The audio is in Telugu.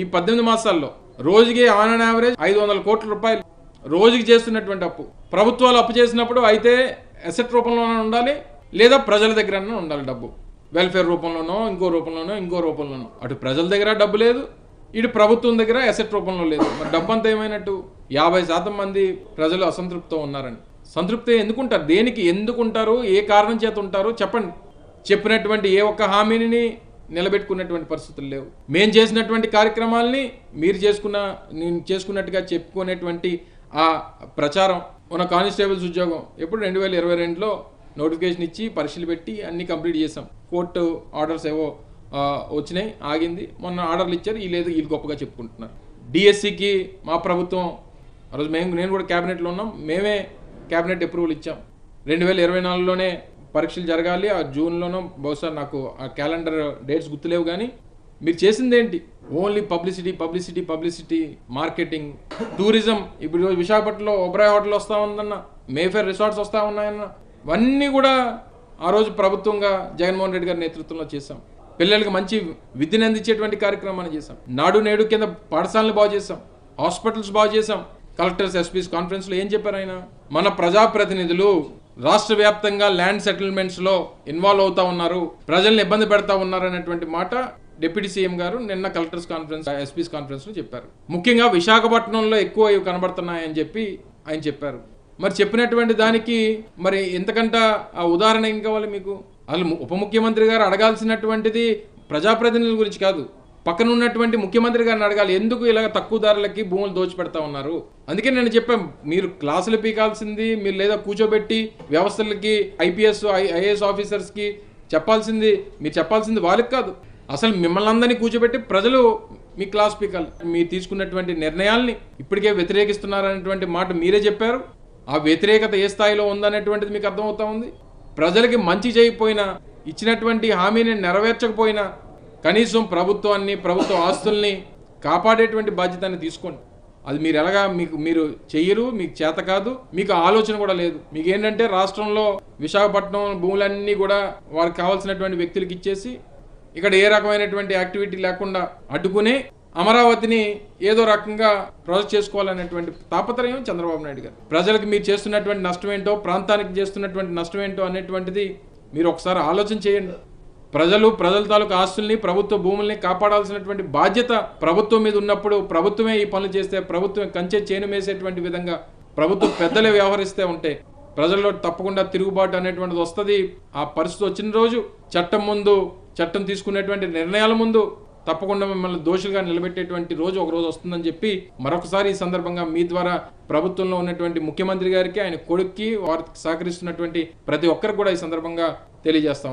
ఈ 18 మాసాల్లో రోజుకి ఆన్ యావరేజ్ 500 కోట్ల రూపాయలు రోజుకి చేస్తున్నటువంటి అప్పు. ప్రభుత్వాలు అప్పు చేసినప్పుడు అయితే అసెట్ రూపంలోనే ఉండాలి, లేదా ప్రజల దగ్గరనే ఉండాలి డబ్బు. వెల్ఫేర్ రూపంలోనో ఇంకో రూపంలోనో అటు ప్రజల దగ్గర డబ్బు లేదు, ఇటు ప్రభుత్వం దగ్గర అసెట్ రూపంలో లేదు. మరి డబ్బు అంతా ఏమైనట్టు? 50% మంది ప్రజలు అసంతృప్తితో ఉన్నారని. సంతృప్తి ఎందుకుంటారు? దేనికి ఎందుకుంటారు? ఏ కారణం చేత ఉంటారు చెప్పండి. చెప్పినటువంటి ఏ ఒక్క హామీని నిలబెట్టుకున్నటువంటి పరిస్థితులు లేవు. మేము చేసినటువంటి కార్యక్రమాలని మీరు నేను చేసుకున్నట్టుగా చెప్పుకునేటువంటి ఆ ప్రచారం. మన కానిస్టేబుల్స్ ఉద్యోగం ఎప్పుడు 2022లో నోటిఫికేషన్ ఇచ్చి పరీక్షలు పెట్టి అన్ని కంప్లీట్ చేసాం. కోర్టు ఆర్డర్స్ ఏవో వచ్చినాయి, ఆగింది. మొన్న ఆర్డర్లు ఇచ్చారు, వీళ్ళు గొప్పగా చెప్పుకుంటున్నారు. డిఎస్సికి మా ప్రభుత్వం ఆ రోజు నేను కూడా క్యాబినెట్లో ఉన్నాం, మేమే క్యాబినెట్ అప్రూవల్ ఇచ్చాం. 2024లోనే పరీక్షలు జరగాలి, ఆ జూన్లోనో. బహుశా నాకు ఆ క్యాలెండర్ డేట్స్ గుర్తులేవు, కానీ మీరు చేసింది ఏంటి? Only publicity, marketing, tourism. ఇప్పుడు విశాఖపట్నంలో ఒబ్రాయ్ హోటల్ వస్తూ ఉందన్న, మేఫేర్ రిసార్ట్స్ వస్తూ ఉన్నాయన్న, ఇవన్నీ కూడా ఆ రోజు ప్రభుత్వంగా జగన్మోహన్ రెడ్డి గారి నేతృత్వంలో చేశాం. పిల్లలకి మంచి విద్యను అందించేటువంటి కార్యక్రమాన్ని చేశాం. నాడు నేడు కింద పాఠశాలను బాగు చేశాం, హాస్పిటల్స్ బాగు చేశాం. కలెక్టర్స్ ఎస్పీస్ కాన్ఫరెన్స్లో ఏం చెప్పారు ఆయన? మన ప్రజాప్రతినిధులు రాష్ట్ర వ్యాప్తంగా ల్యాండ్ సెటిల్మెంట్స్లో ఇన్వాల్వ్ అవుతా ఉన్నారు, ప్రజల్ని ఇబ్బంది పెడతా ఉన్నారు అనేటువంటి మాట డిప్యూటీ సీఎం గారు నిన్న కలెక్టర్స్ కాన్ఫరెన్స్, ఎస్పీస్ కాన్ఫరెన్స్లో చెప్పారు. ముఖ్యంగా విశాఖపట్నంలో ఎక్కువ ఇవి కనబడుతున్నాయని చెప్పి ఆయన చెప్పారు. మరి చెప్పినటువంటి దానికి మరి ఎంతకంట ఆ ఉదాహరణ ఏం కావాలి మీకు? అసలు ఉప ముఖ్యమంత్రి గారు అడగాల్సినటువంటిది ప్రజాప్రతినిధుల గురించి కాదు, పక్కన ఉన్నటువంటి ముఖ్యమంత్రి గారిని అడగాలి. ఎందుకు ఇలాగ తక్కువ ధరలకి భూములు దోచిపెడతా ఉన్నారు? అందుకే నేను చెప్పాను, మీరు క్లాసులు పీకాల్సింది మీరు, లేదా కూర్చోబెట్టి వ్యవస్థలకి ఐపీఎస్ ఐఏఎస్ ఆఫీసర్స్కి మీరు చెప్పాల్సింది వాళ్ళకి కాదు. అసలు మిమ్మల్ని అందరినీ కూర్చోబెట్టి ప్రజలు మీ క్లాస్ పీకాలి. మీరు తీసుకున్నటువంటి నిర్ణయాల్ని ఇప్పటికే వ్యతిరేకిస్తున్నారనేటువంటి మాట మీరే చెప్పారు. ఆ వ్యతిరేకత ఏ స్థాయిలో ఉందనేటువంటిది మీకు అర్థమవుతా ఉంది. ప్రజలకి మంచి చేయకపోయినా, ఇచ్చినటువంటి హామీని నెరవేర్చకపోయినా, కనీసం ప్రభుత్వ ఆస్తుల్ని కాపాడేటువంటి బాధ్యతని తీసుకోండి. అది మీరు ఎలాగా మీరు చెయ్యరు, మీకు చేత కాదు, మీకు ఆలోచన కూడా లేదు. మీకు ఏంటంటే రాష్ట్రంలో విశాఖపట్నం భూములన్నీ కూడా వారికి కావాల్సినటువంటి వ్యక్తులకు ఇచ్చేసి, ఇక్కడ ఏ రకమైనటువంటి యాక్టివిటీ లేకుండా అడ్డుకుని అమరావతిని ఏదో రకంగా ప్రాజెక్ట్ చేసుకోవాలనేటువంటి తాపత్రయం చంద్రబాబు నాయుడు గారు. ప్రజలకు మీరు చేస్తున్నటువంటి నష్టం ఏంటో, ప్రాంతానికి చేస్తున్నటువంటి నష్టం ఏంటో అనేటువంటిది మీరు ఒకసారి ఆలోచన చేయండి. ప్రజల తాలూకు ఆస్తుల్ని, ప్రభుత్వ భూముల్ని కాపాడాల్సినటువంటి బాధ్యత ప్రభుత్వం మీద ఉన్నప్పుడు ప్రభుత్వమే ఈ పనులు చేస్తే, ప్రభుత్వం కంచె చేను మేసేటువంటి విధంగా ప్రభుత్వ పెద్దలే వ్యవహరిస్తే ఉంటే ప్రజల్లో తప్పకుండా తిరుగుబాటు అనేటువంటిది వస్తుంది. ఆ పరిస్థితి వచ్చిన రోజు చట్టం తీసుకునేటువంటి నిర్ణయాల ముందు తప్పకుండా మిమ్మల్ని దోషులుగా నిలబెట్టేటువంటి రోజు ఒక రోజు వస్తుందని చెప్పి మరొకసారి ఈ సందర్భంగా మీ ద్వారా ప్రభుత్వంలో ఉన్నటువంటి ముఖ్యమంత్రి గారికి, ఆయన కొడుక్కి, వారికి సహకరిస్తున్నటువంటి ప్రతి ఒక్కరికి కూడా ఈ సందర్భంగా తెలియజేస్తా ఉన్నాను.